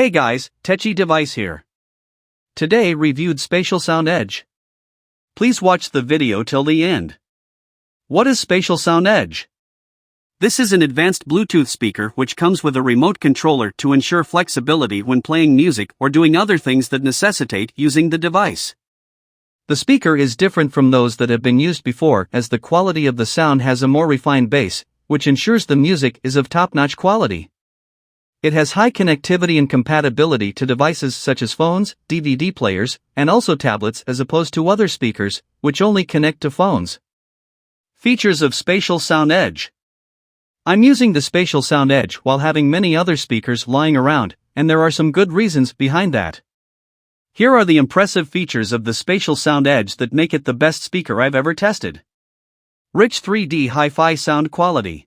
Hey guys, Techi device here. Today reviewed Spatialsound Edge. Please watch the video till the end. What is Spatialsound Edge? This is an advanced Bluetooth speaker which comes with a remote controller to ensure flexibility when playing music or doing other things that necessitate using the device. The speaker is different from those that have been used before as the quality of the sound has a more refined bass, which ensures the music is of top-notch quality. It has high connectivity and compatibility to devices such as phones, DVD players, and also tablets as opposed to other speakers, which only connect to phones. Features of Spatialsound Edge. I'm using the Spatialsound Edge while having many other speakers lying around, and there are some good reasons behind that. Here are the impressive features of the Spatialsound Edge that make it the best speaker I've ever tested. Rich 3D hi-fi sound quality.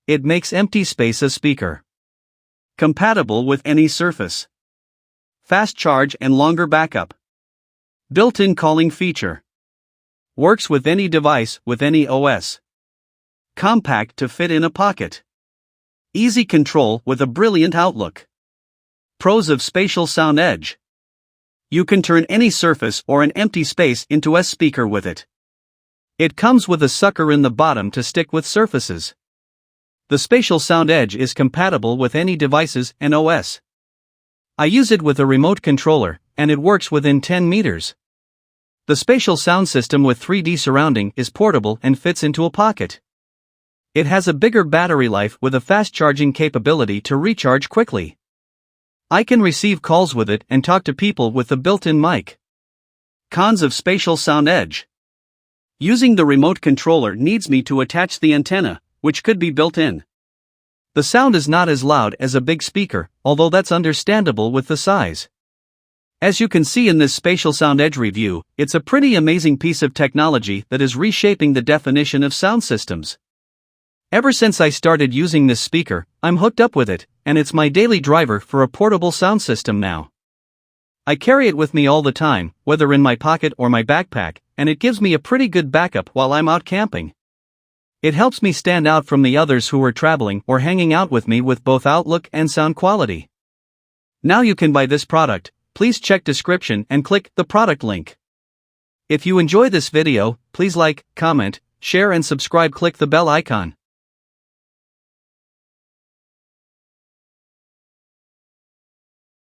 It makes empty space a speaker. Compatible with any surface. Fast charge and longer backup. Built-in calling feature. Works with any device with any OS. Compact to fit in a pocket. Easy control with a brilliant outlook. Pros of Spatialsound Edge. You can turn any surface or an empty space into a speaker with it. It comes with a sucker in the bottom to stick with surfaces. The Spatialsound Edge is compatible with any devices and OS. I use it with a remote controller, and it works within 10 meters. The spatial sound system with 3D surrounding is portable and fits into a pocket. It has a bigger battery life with a fast charging capability to recharge quickly. I can receive calls with it and talk to people with the built-in mic. Cons of Spatialsound Edge. Using the remote controller needs me to attach the antenna, which could be built in. The sound is not as loud as a big speaker, although that's understandable with the size. As you can see in this Spatialsound Edge review, it's a pretty amazing piece of technology that is reshaping the definition of sound systems. Ever since I started using this speaker, I'm hooked up with it, and it's my daily driver for a portable sound system now. I carry it with me all the time, whether in my pocket or my backpack, and it gives me a pretty good backup while I'm out camping. It helps me stand out from the others who are traveling or hanging out with me with both outlook and sound quality. Now you can buy this product. Please check description and click the product link. If you enjoy this video, please like, comment, share and subscribe. Click the bell icon.